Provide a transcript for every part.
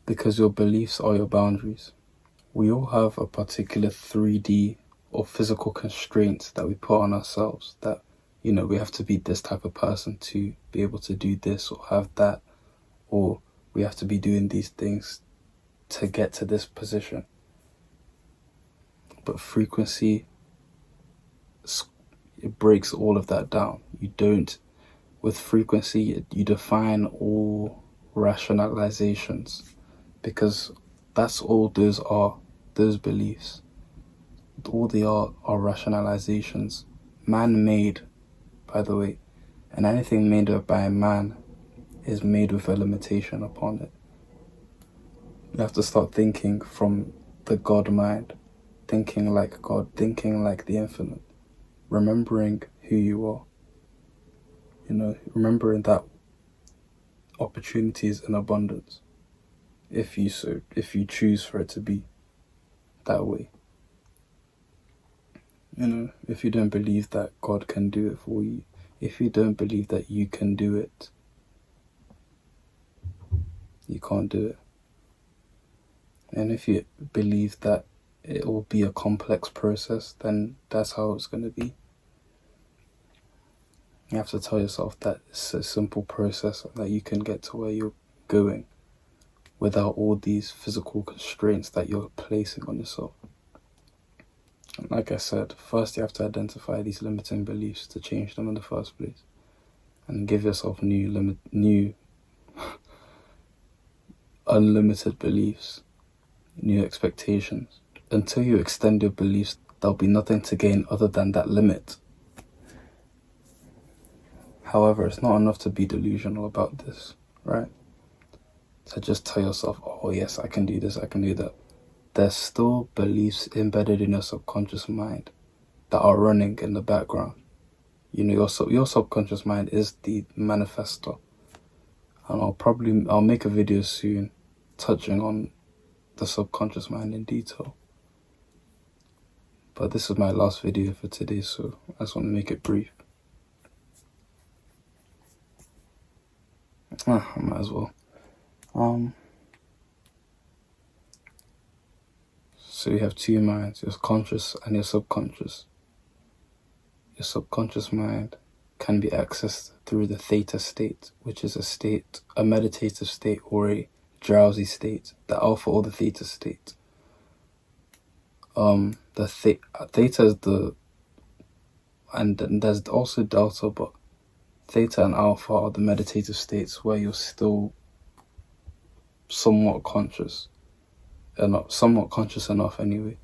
because your beliefs are your boundaries. We all have a particular 3D or physical constraints that we put on ourselves, that, we have to be this type of person to be able to do this or have that, or we have to be doing these things to get to this position. But frequency, it breaks all of that down. With frequency, you define all rationalizations, because that's all those are, those beliefs. All they are rationalizations, man-made, by the way, and anything made by a man is made with a limitation upon it. You have to start thinking from the God mind, thinking like God, thinking like the infinite, remembering who you are, remembering that opportunity is in abundance, if you choose for it to be that way. If you don't believe that God can do it for you, if you don't believe that you can do it, you can't do it. And if you believe that it will be a complex process, then that's how it's going to be. You have to tell yourself that it's a simple process, that you can get to where you're going without all these physical constraints that you're placing on yourself. And like I said, first you have to identify these limiting beliefs to change them in the first place, and give yourself new unlimited beliefs, new expectations. Until you extend your beliefs, there'll be nothing to gain other than that limit. However, it's not enough to be delusional about this, right? To just tell yourself, oh yes, I can do this, I can do that. There's still beliefs embedded in your subconscious mind that are running in the background. Your subconscious mind is the manifestor. And I'll make a video soon touching on the subconscious mind in detail. But this is my last video for today, so I just want to make it brief. I might as well. So you have two minds, your conscious and your subconscious. Your subconscious mind can be accessed through the theta state, which is a meditative state or a drowsy state, the alpha or the theta state. The theta is and then there's also delta, but theta and alpha are the meditative states where you're still somewhat conscious enough anyway.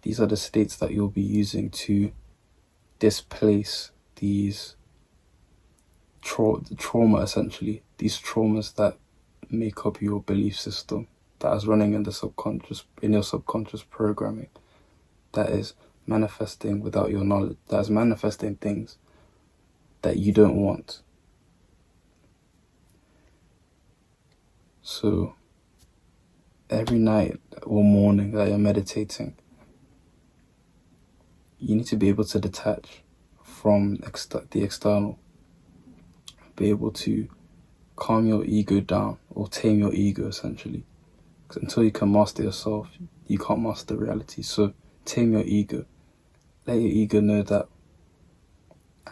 These are the states that you'll be using to displace these trauma, essentially, these traumas that make up your belief system, that is running in your subconscious programming, that is manifesting without your knowledge, that is manifesting things that you don't want. So every night or morning that you're meditating, you need to be able to detach from the external, be able to calm your ego down, or tame your ego, essentially. Because until you can master yourself, you can't master reality. So tame your ego. Let your ego know that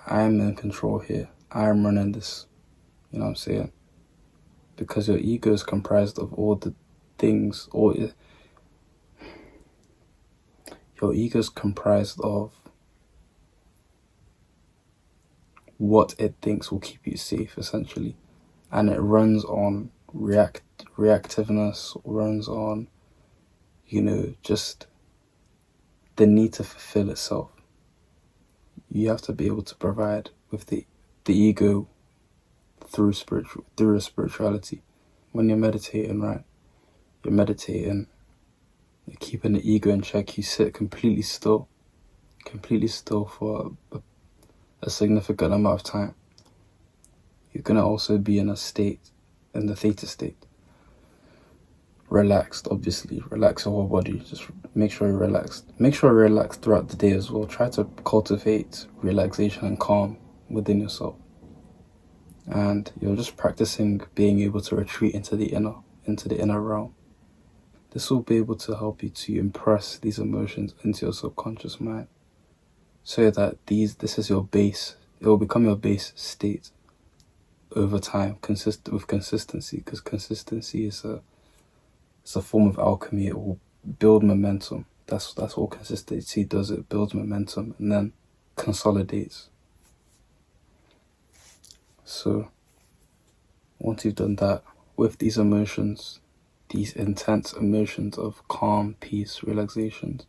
I am in control here. I am running this. You know what I'm saying? Because your ego is comprised of all the things, your ego is comprised of what it thinks will keep you safe, essentially. And it runs on reactiveness, runs on, just the need to fulfill itself. You have to be able to provide with the ego through spirituality. When you're meditating, right? You're keeping the ego in check. You sit completely still for a significant amount of time. You're going to also be in the theta state. Relaxed, obviously. Relax your whole body. Just make sure you're relaxed. Make sure you're relaxed throughout the day as well. Try to cultivate relaxation and calm within yourself. And you're just practicing being able to retreat into the into the inner realm. This will be able to help you to impress these emotions into your subconscious mind, so that this is your base. It will become your base state over time, with consistency, because consistency is a form of alchemy. It will build momentum. That's all consistency does. It builds momentum and then consolidates. So once you've done that with these emotions, these intense emotions of calm, peace, relaxations,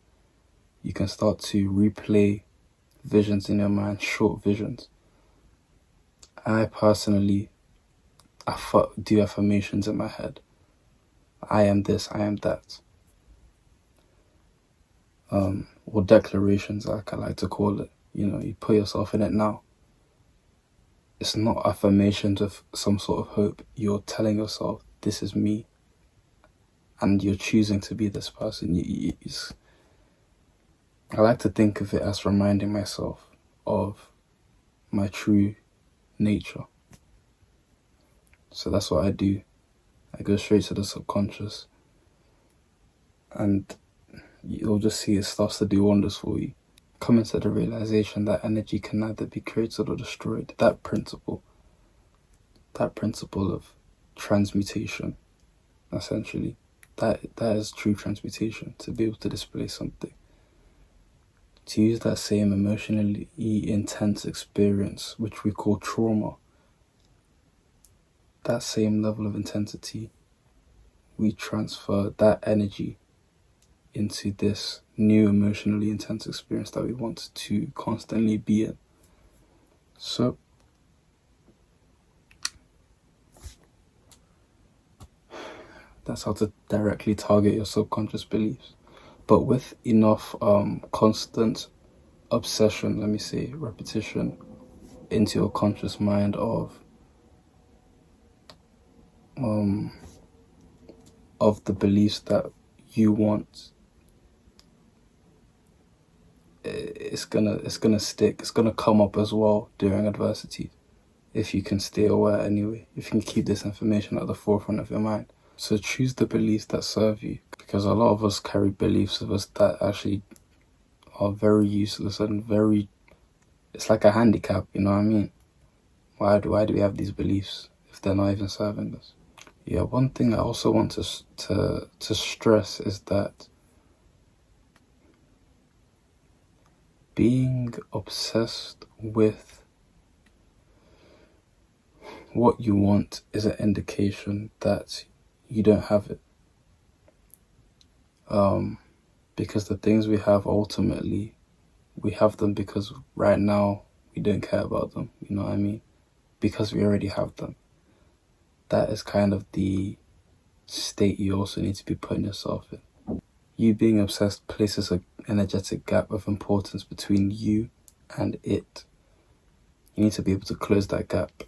you can start to replay visions in your mind, short visions. I personally do affirmations in my head. I am this, I am that. Or declarations, like I like to call it. You put yourself in it now. It's not affirmations of some sort of hope. You're telling yourself, this is me. And you're choosing to be this person. I like to think of it as reminding myself of my true nature. So that's what I do. I go straight to the subconscious, and you'll just see it starts to do wonders for you. Come into the realization that energy can neither be created or destroyed. That principle of transmutation, essentially, that is true transmutation. To be able to display something, to use that same emotionally intense experience, which we call trauma, that same level of intensity, we transfer that energy into this new emotionally intense experience that we want to constantly be in. So that's how to directly target your subconscious beliefs. But with enough constant obsession, repetition into your conscious mind of the beliefs that you want, it's gonna stick. It's gonna come up as well during adversity, if you can stay aware anyway, if you can keep this information at the forefront of your mind. So choose the beliefs that serve you, because a lot of us carry beliefs of us that actually are very useless and it's like a handicap, you know what I mean? Why do we have these beliefs if they're not even serving us? Yeah, one thing I also want to stress is that being obsessed with what you want is an indication that you don't have it. Because the things we have, ultimately, we have them because right now we don't care about them, you know what I mean? Because we already have them. That is kind of the state you also need to be putting yourself in. You being obsessed places an energetic gap of importance between you and it. You need to be able to close that gap.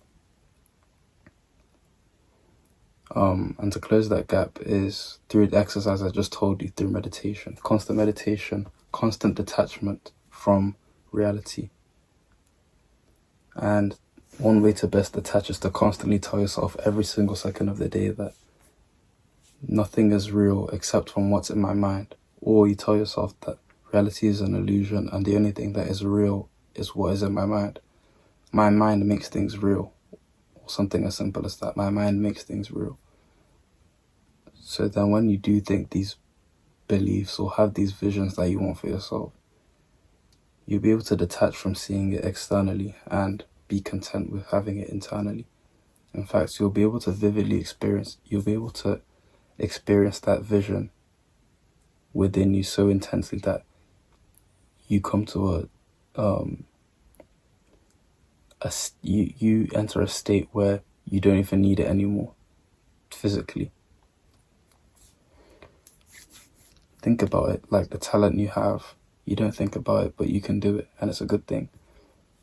And to close that gap is through the exercise I just told you, through meditation, constant detachment from reality. And one way to best detach is to constantly tell yourself every single second of the day that nothing is real except from what's in my mind. Or you tell yourself that reality is an illusion and the only thing that is real is what is in my mind. My mind makes things real. Or something as simple as that. My mind makes things real. So then when you do think these beliefs or have these visions that you want for yourself, you'll be able to detach from seeing it externally and be content with having it internally. In fact, you'll be able to experience that vision within you so intensely that you come to you enter a state where you don't even need it anymore, physically. Think about it, like the talent you have. You don't think about it, but you can do it, and it's a good thing.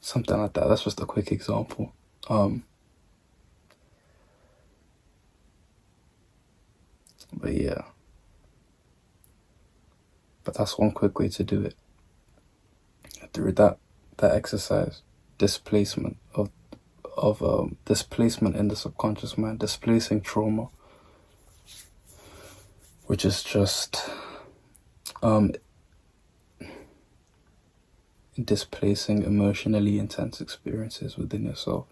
Something like that. That's just a quick example. But yeah. But that's one quick way to do it. Through that exercise, displacement of displacement in the subconscious mind, displacing trauma. which is just displacing emotionally intense experiences within yourself.